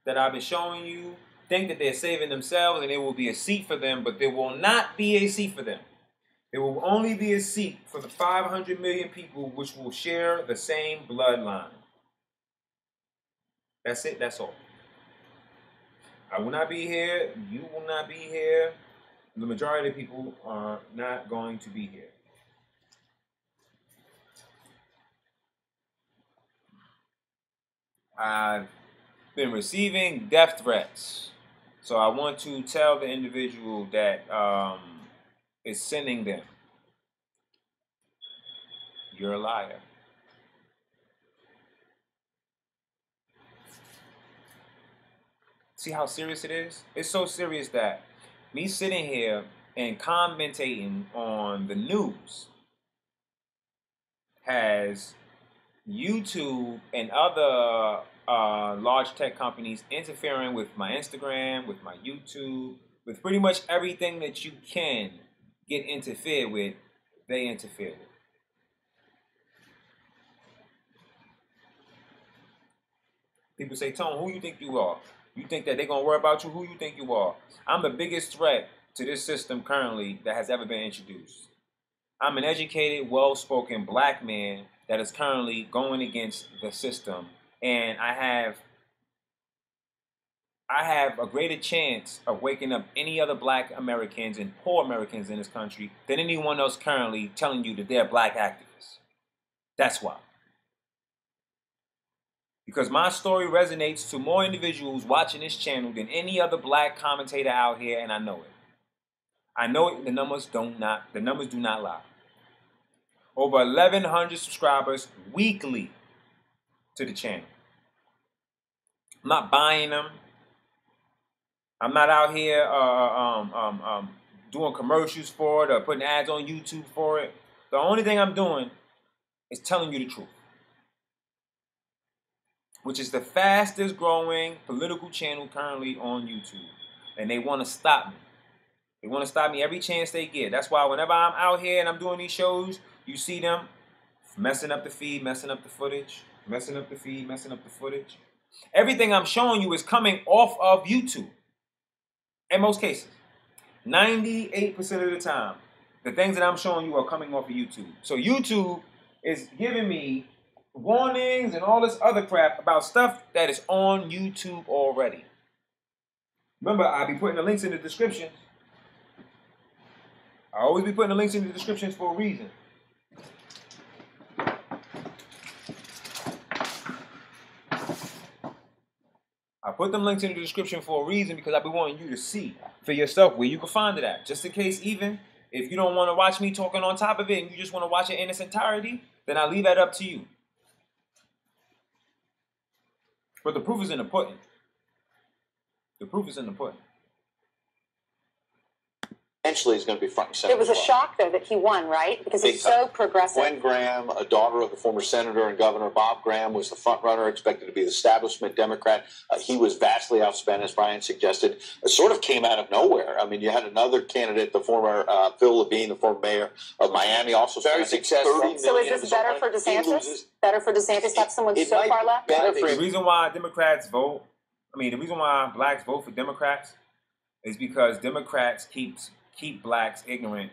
[SPEAKER 1] that I've been showing you think that they're saving themselves and there will be a seat for them, but there will not be a seat for them. There will only be a seat for the 500 million people which will share the same bloodline. That's it. That's all. I will not be here. You will not be here. The majority of people are not going to be here. I've been receiving death threats. So I want to tell the individual that is sending them, you're a liar. See how serious it is? It's so serious that me sitting here and commentating on the news has YouTube and other large tech companies interfering with my Instagram, with my YouTube, with pretty much everything that you can get interfered with, they interfere with. People say, Tone, who you think you are? You think that they're going to worry about you? Who you think you are? I'm the biggest threat to this system currently that has ever been introduced. I'm an educated, well-spoken black man that is currently going against the system. And I have a greater chance of waking up any other black Americans and poor Americans in this country than anyone else currently telling you that they're black activists. That's why. Because my story resonates to more individuals watching this channel than any other black commentator out here, and I know it. I know it. The numbers do not lie. Over 1,100 subscribers weekly to the channel. I'm not buying them. I'm not out here doing commercials for it or putting ads on YouTube for it. The only thing I'm doing is telling you the truth, which is the fastest growing political channel currently on YouTube. And they want to stop me. They want to stop me every chance they get. That's why whenever I'm out here and I'm doing these shows, you see them messing up the feed, messing up the footage, messing up the feed, messing up the footage. Everything I'm showing you is coming off of YouTube. In most cases, 98% of the time, the things that I'm showing you are coming off of YouTube. So YouTube is giving me warnings and all this other crap about stuff that is on YouTube already. Remember, I'll be putting the links in the description. I always be putting the links in the descriptions for a reason. I put them links in the description for a reason because I be wanting you to see for yourself where you can find it at. Just in case, even if you don't want to watch me talking on top of it and you just want to watch it in its entirety, then I leave that up to you. But the proof is in the pudding. The proof is in the pudding.
[SPEAKER 5] Eventually, he's going to be front and center.
[SPEAKER 7] It was a shock, though, that he won, right? Because he's so progressive.
[SPEAKER 5] Gwen Graham, a daughter of the former senator and governor Bob Graham, was the front runner, expected to be the establishment Democrat. He was vastly outspent, as Brian suggested. It sort of came out of nowhere. I mean, you had another candidate, the former Phil Levine, the former mayor of Miami, also
[SPEAKER 8] very successful.
[SPEAKER 7] So is this better for DeSantis? Better for DeSantis to have someone so far left?
[SPEAKER 1] The reason why Democrats vote, the reason why blacks vote for Democrats is because Democrats keep blacks ignorant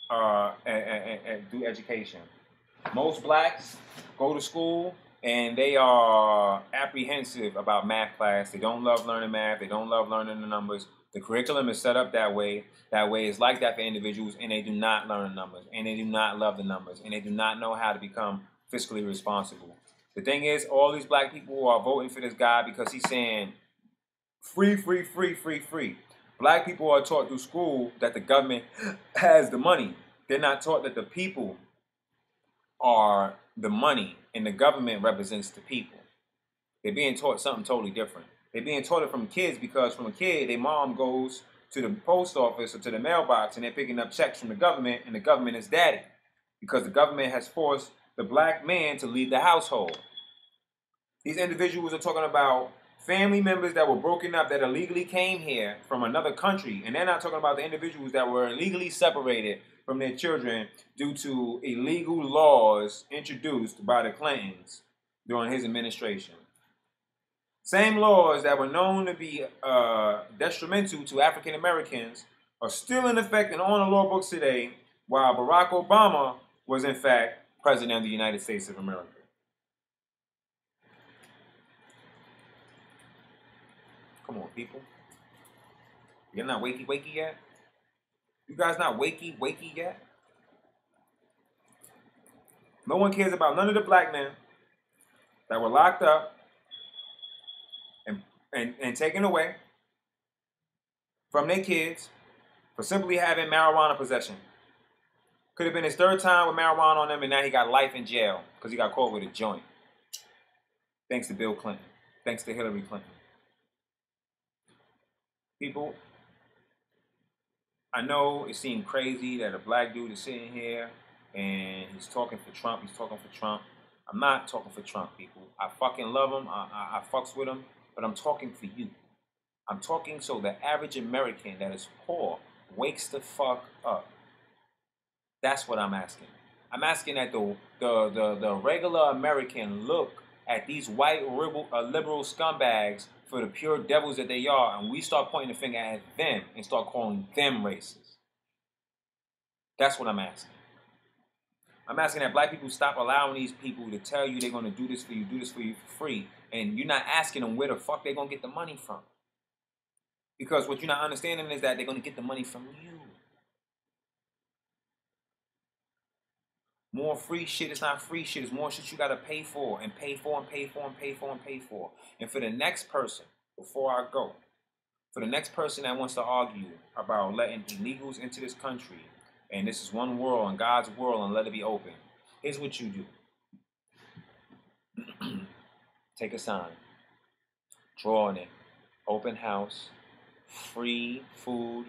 [SPEAKER 1] and do education. Most blacks go to school and they are apprehensive about math class. They don't love learning math. They don't love learning the numbers. The curriculum is set up that way. That way it's like that for individuals, and they do not learn numbers, and they do not love the numbers, and they do not know how to become fiscally responsible. The thing is, all these black people are voting for this guy because he's saying free, free, free, free, free. Black people are taught through school that the government has the money. They're not taught that the people are the money and the government represents the people. They're being taught something totally different. They're being taught it from kids because from a kid, their mom goes to the post office or to the mailbox and they're picking up checks from the government, and the government is daddy because the government has forced the black man to lead the household. These individuals are talking about family members that were broken up that illegally came here from another country. And they're not talking about the individuals that were illegally separated from their children due to illegal laws introduced by the Clintons during his administration. Same laws that were known to be detrimental to African Americans are still in effect and on the law books today, while Barack Obama was in fact President of the United States of America. Come on, people. You're not wakey yet? You guys not wakey yet? No one cares about none of the black men that were locked up and taken away from their kids for simply having marijuana possession. Could have been his third time with marijuana on him, and now he got life in jail because he got caught with a joint. Thanks to Bill Clinton. Thanks to Hillary Clinton. People, I know it seemed crazy that a black dude is sitting here and he's talking for Trump. I'm not talking for Trump, people. I fucking love him. I fucks with him. But I'm talking for you. I'm talking so the average American that is poor wakes the fuck up. That's what I'm asking. I'm asking that the regular American look at these white liberal scumbags for the pure devils that they are, and we start pointing the finger at them and start calling them racist. That's what I'm asking. I'm asking that black people stop allowing these people to tell you they're going to do this for you for free, and you're not asking them where the fuck they're going to get the money from. Because what you're not understanding is that they're going to get the money from you. More free shit is not free shit. It's more shit you got to pay for and pay for and pay for and pay for and pay for. And for the next person, before I go, for the next person that wants to argue about letting illegals into this country, and this is one world and God's world and let it be open, here's what you do. Take a sign. Draw on it. Open house. Free food.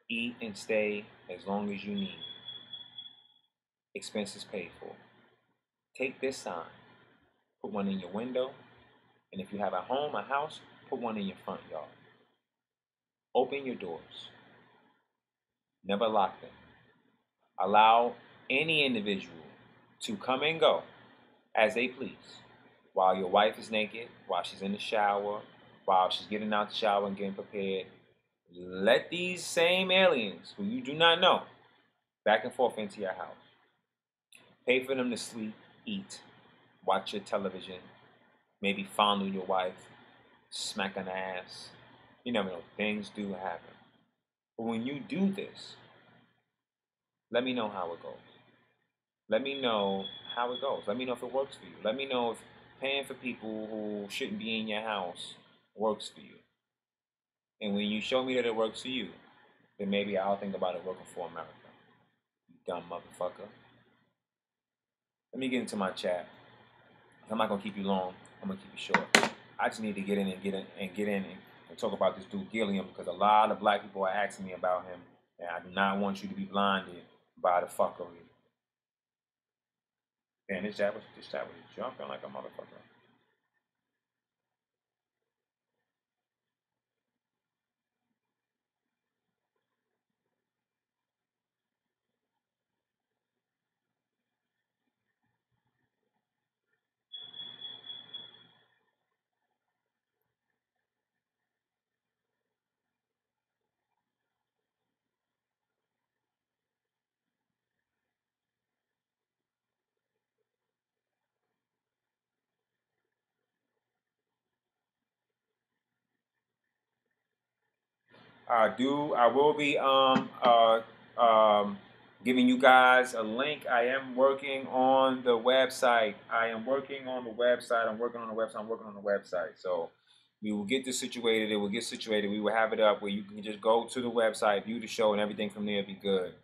[SPEAKER 1] Eat and stay as long as you need. Expenses paid for. Take this sign. Put one in your window. And if you have a home, a house, put one in your front yard. Open your doors. Never lock them. Allow any individual to come and go as they please. While your wife is naked, while she's in the shower, while she's getting out the shower and getting prepared. Let these same aliens, who you do not know, back and forth into your house. Pay for them to sleep, eat, watch your television, maybe fondle your wife, smack an ass. You never know, things do happen. But when you do this, let me know how it goes. Let me know how it goes. Let me know if it works for you. Let me know if paying for people who shouldn't be in your house works for you. And when you show me that it works for you, then maybe I'll think about it working for America. You dumb motherfucker. Let me get into my chat. I'm not gonna keep you long. I'm gonna keep you short. I just need to get in and talk about this dude Gilliam, because a lot of black people are asking me about him, and I do not want you to be blinded by the fuckery. Man, this chat was jumping like a motherfucker. I will be giving you guys a link. I am working on the website. I'm working on the website. So we will get this situated. It will get situated. We will have it up where you can just go to the website, view the show, and everything from there be good.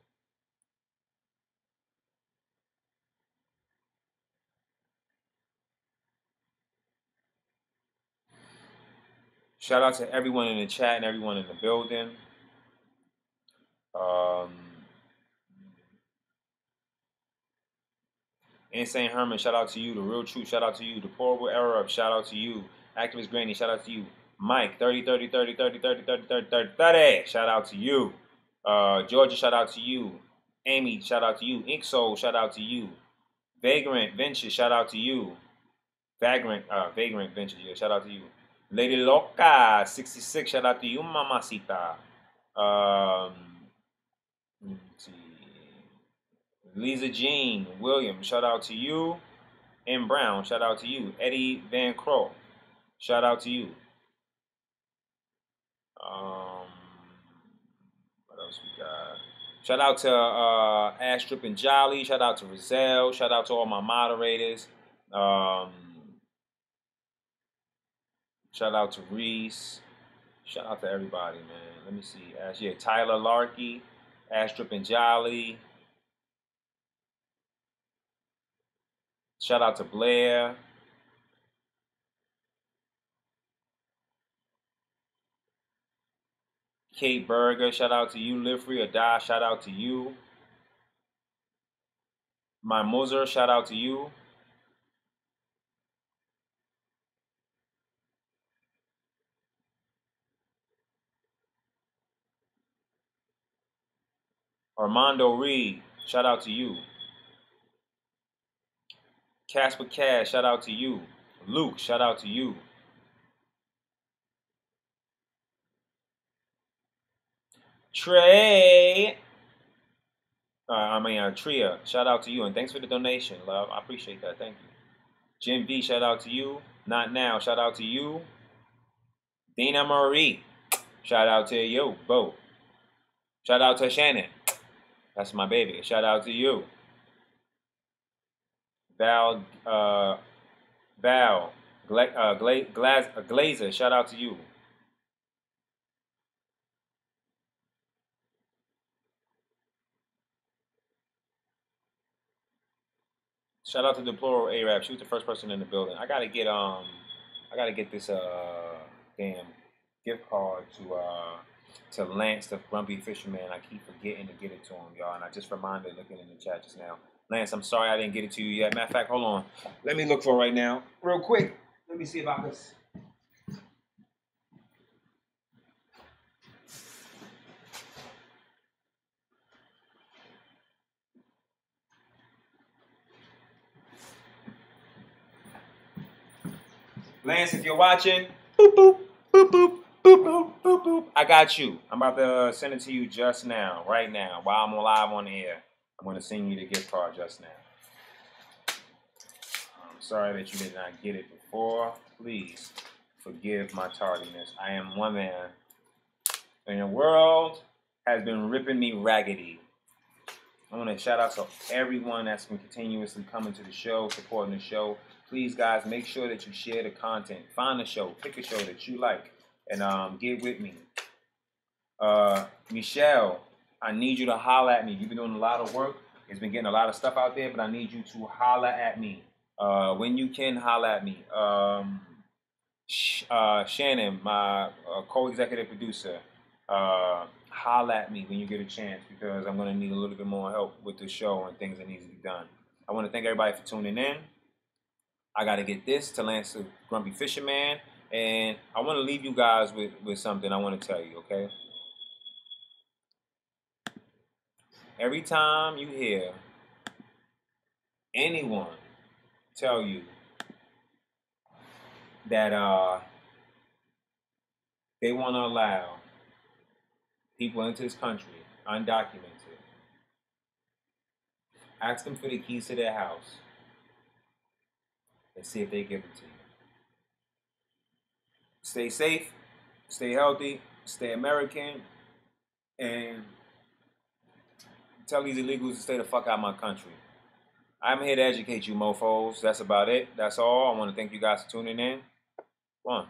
[SPEAKER 1] Shout out to everyone in the chat and everyone in the building. Insane Herman, shout out to you. The Real Truth, shout out to you. The Portable Arab, shout out to you. Activist Granny, shout out to you. Mike, 30, shout out to you. Georgia, shout out to you. Amy, shout out to you. Ink Soul, shout out to you. Vagrant Ventures, shout out to you. Vagrant Ventures, yeah, shout out to you. Lady Loca 66, shout out to you, mamacita. Let's see. Lisa Jean Williams, shout out to you. M Brown, shout out to you. Eddie Van Crow, shout out to you. What else we got? Shout out to Astrip and Jolly. Shout out to Rizal. Shout out to all my moderators. Shout out to Reese. Shout out to everybody, man. Let me see. Yeah, Tyler Larkey, Astrip and Jolly. Shout out to Blair. Kate Berger, shout out to you. Live Free or Die, shout out to you. My Moser, shout out to you. Armando Reed, shout out to you. Casper Cash, shout out to you. Luke, shout out to you. Trey. Tria, shout out to you. And thanks for the donation, love. I appreciate that. Thank you. Jim V, shout out to you. Not Now, shout out to you. Dina Marie, shout out to you. Bo. Shout out to Shannon. That's my baby. Shout out to you. Val Glazer, shout out to you. Shout out to Deplorable Arab. She was the first person in the building. I gotta get this damn gift card to Lance, the Grumpy Fisherman. I keep forgetting to get it to him, y'all, and I just reminded looking in the chat just now. Lance, I'm sorry I didn't get it to you yet. Matter of fact, hold on. Let me look for it right now, real quick. Let me see if I can. Lance, if you're watching, boop, boop, boop, boop, boop, boop, boop, boop. I got you. I'm about to send it to you just now, right now, while I'm live on the air. I'm going to send you the gift card just now. I'm sorry that you did not get it before. Please forgive my tardiness. I am one man, and the world has been ripping me raggedy. I want to shout out to everyone that's been continuously coming to the show, supporting the show. Please, guys, make sure that you share the content. Find a show. Pick a show that you like. And get with me. Michelle, I need you to holler at me. You've been doing a lot of work. It's been getting a lot of stuff out there, but I need you to holler at me. When you can, holler at me. Shannon, my co-executive producer, holler at me when you get a chance, because I'm going to need a little bit more help with the show and things that need to be done. I want to thank everybody for tuning in. I got to get this to Lance the Grumpy Fisherman, and I want to leave you guys with something I want to tell you, okay? Every time you hear anyone tell you that they want to allow people into this country undocumented, ask them for the keys to their house and see if they give it to you. Stay safe, stay healthy, stay American, and tell these illegals to stay the fuck out of my country. I'm here to educate you mofos. That's about it. That's all. I want to thank you guys for tuning in. One.